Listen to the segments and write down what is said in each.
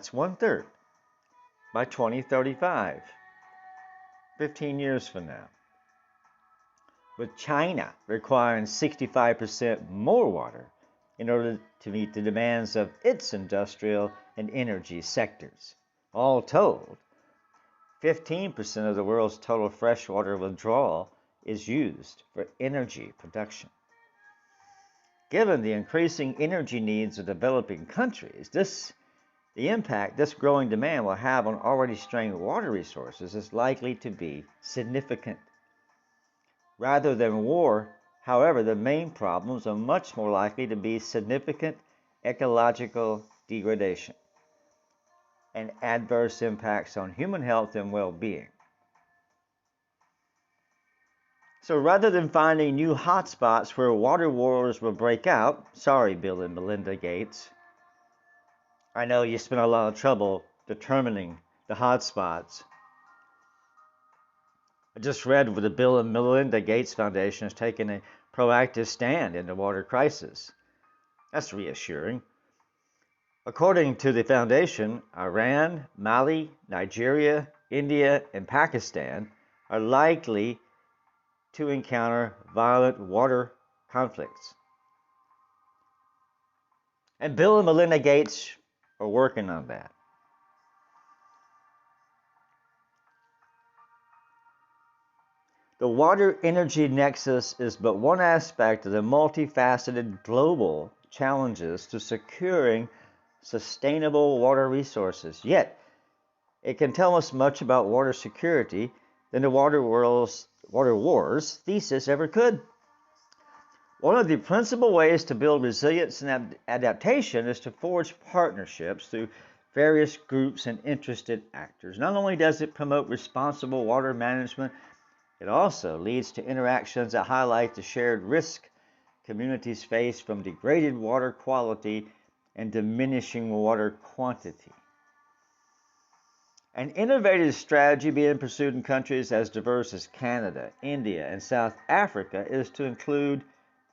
That's one-third by 2035, 15 years from now. With China requiring 65% more water in order to meet the demands of its industrial and energy sectors. All told, 15% of the world's total freshwater withdrawal is used for energy production. Given the increasing energy needs of developing countries, the impact this growing demand will have on already strained water resources is likely to be significant. Rather than war, however, the main problems are much more likely to be significant ecological degradation and adverse impacts on human health and well-being. So rather than finding new hotspots where water wars will break out, sorry, Bill and Melinda Gates, I know you spent a lot of trouble determining the hotspots. I just read where the Bill and Melinda Gates Foundation has taken a proactive stand in the water crisis. That's reassuring. According to the foundation, Iran, Mali, Nigeria, India, and Pakistan are likely to encounter violent water conflicts. And Bill and Melinda Gates are working on that. The water energy nexus is but one aspect of the multifaceted global challenges to securing sustainable water resources. Yet, it can tell us much about water security than the water wars thesis ever could. One of the principal ways to build resilience and adaptation is to forge partnerships through various groups and interested actors. Not only does it promote responsible water management, it also leads to interactions that highlight the shared risk communities face from degraded water quality and diminishing water quantity. An innovative strategy being pursued in countries as diverse as Canada, India, and South Africa is to include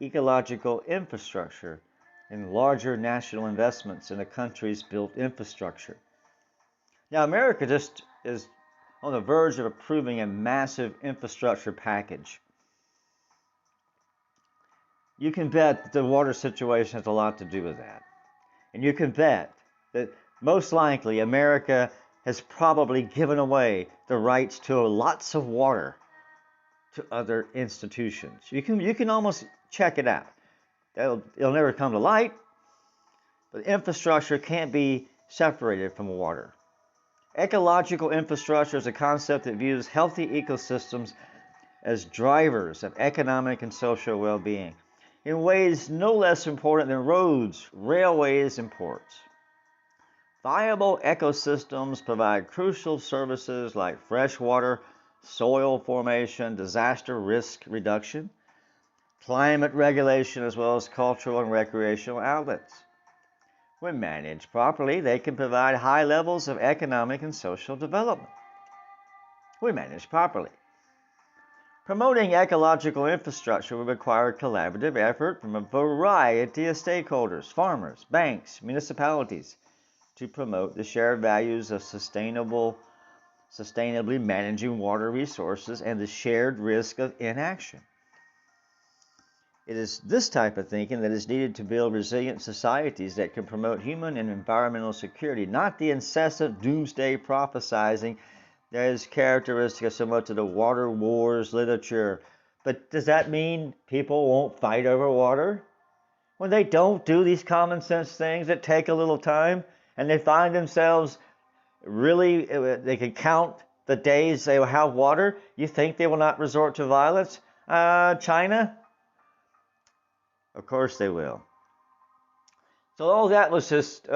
ecological infrastructure in larger national investments in the country's built infrastructure. Now, America just is on the verge of approving a massive infrastructure package. You can bet that the water situation has a lot to do with that. And you can bet that most likely America has probably given away the rights to lots of water to other institutions. You can almost check it out. It'll never come to light, but infrastructure can't be separated from water. Ecological infrastructure is a concept that views healthy ecosystems as drivers of economic and social well-being in ways no less important than roads, railways, and ports. Viable ecosystems provide crucial services like fresh water, soil formation, disaster risk reduction, climate regulation, as well as cultural and recreational outlets. When managed properly, they can provide high levels of economic and social development. When managed properly. Promoting ecological infrastructure will require collaborative effort from a variety of stakeholders, farmers, banks, municipalities, to promote the shared values of sustainably managing water resources and the shared risk of inaction. It is this type of thinking that is needed to build resilient societies that can promote human and environmental security, not the incessant doomsday prophesizing that is characteristic of so much of the water wars literature. But does that mean people won't fight over water? When they don't do these common sense things that take a little time and they find themselves really, they can count the days they will have water, you think they will not resort to violence? China? Of course they will. So all that was just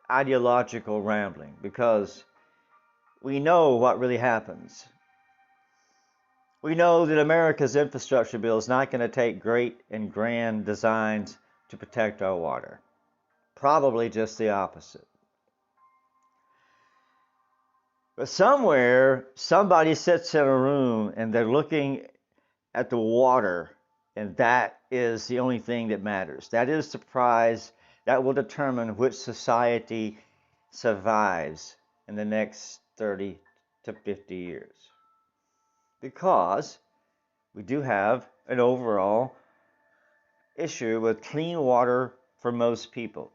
ideological rambling, because we know what really happens. We know that America's infrastructure bill is not going to take great and grand designs to protect our water. Probably just the opposite. But somewhere, somebody sits in a room and they're looking at the water, and that is the only thing that matters. That is the prize. That will determine which society survives in the next 30 to 50 years. Because we do have an overall issue with clean water for most people.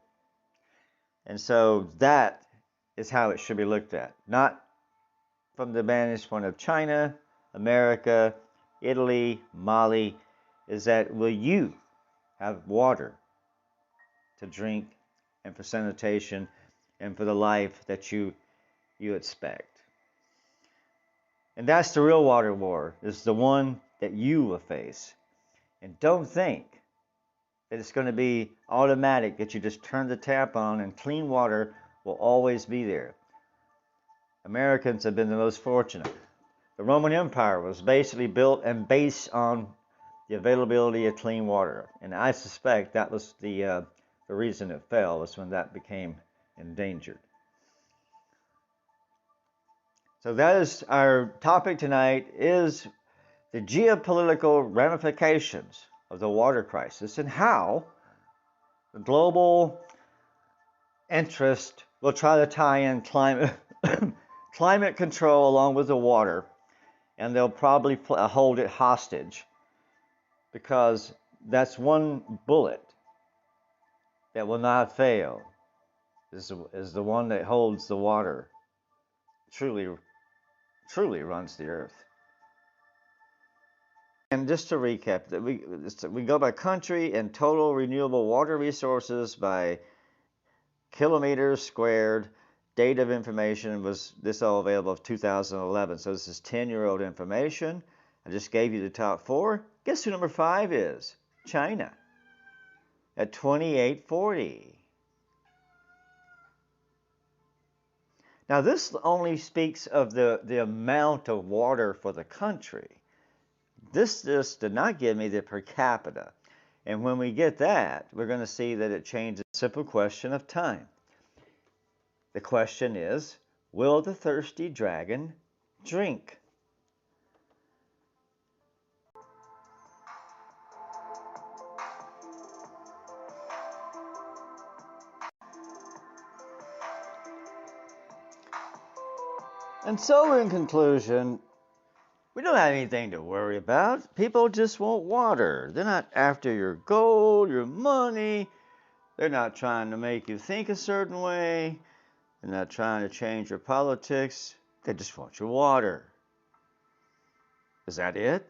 And so that is how it should be looked at. Not from the vantage point of China, America, Italy, Mali, is that will you have water to drink and for sanitation and for the life that you expect. And that's the real water war, is the one that you will face. And don't think that it's going to be automatic, that you just turn the tap on and clean water will always be there. Americans have been the most fortunate. The Roman Empire was basically built and based on the availability of clean water. And I suspect that was the reason it fell, was when that became endangered. So that is our topic tonight, is the geopolitical ramifications of the water crisis and how the global interest will try to tie in climate climate control along with the water, and they'll probably hold it hostage, because that's one bullet that will not fail, is the one that holds the water, truly runs the earth. And just to recap, that we go by country and total renewable water resources by kilometers squared. Date of information was this all available of 2011. So this is 10-year-old information. I just gave you the top 4. Guess who number 5 is? China at 2840. Now this only speaks of the amount of water for the country. This just did not give me the per capita. And when we get that, we're going to see that it changes. A simple question of time. The question is, will the thirsty dragon drink? And so in conclusion, we don't have anything to worry about. People just want water. They're not after your gold, your money. They're not trying to make you think a certain way. They're not trying to change your politics. They just want your water. Is that it?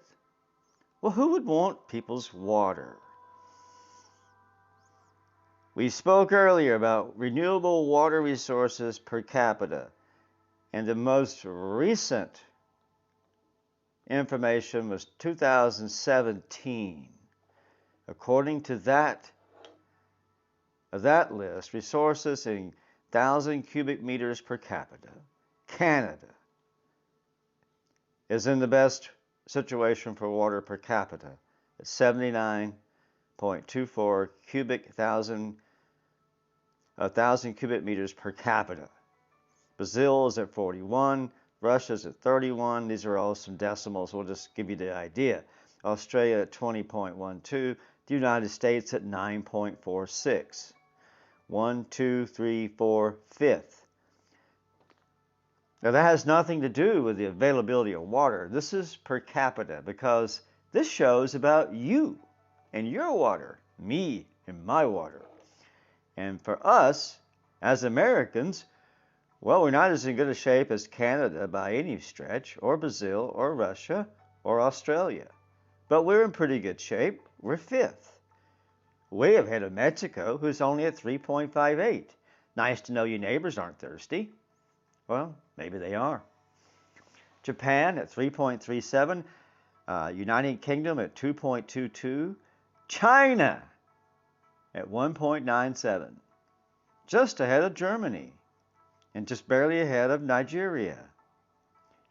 Well, who would want people's water? We spoke earlier about renewable water resources per capita. And the most recent information was 2017. According to that list, resources in 1,000 cubic meters per capita, Canada is in the best situation for water per capita at 79.24 1,000 cubic meters per capita. Brazil is at 41, Russia is at 31. These are all some decimals. We'll just give you the idea. Australia at 20.12. The United States at 9.46. 1, 2, 3, 4, 5th. Now that has nothing to do with the availability of water. This is per capita, because this shows about you and your water, me and my water. And for us, as Americans, well, we're not as in good a shape as Canada by any stretch, or Brazil, or Russia, or Australia. But we're in pretty good shape. We're 5th. Way ahead of Mexico, who's only at 3.58. Nice to know your neighbors aren't thirsty. Well, maybe they are. Japan at 3.37. United Kingdom at 2.22. China at 1.97. Just ahead of Germany. And just barely ahead of Nigeria.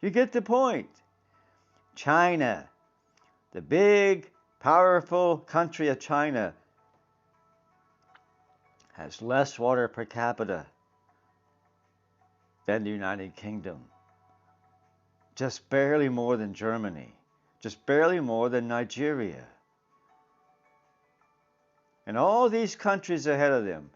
You get the point. China, the big, powerful country of China, has less water per capita than the United Kingdom. Just barely more than Germany. Just barely more than Nigeria. And all these countries ahead of them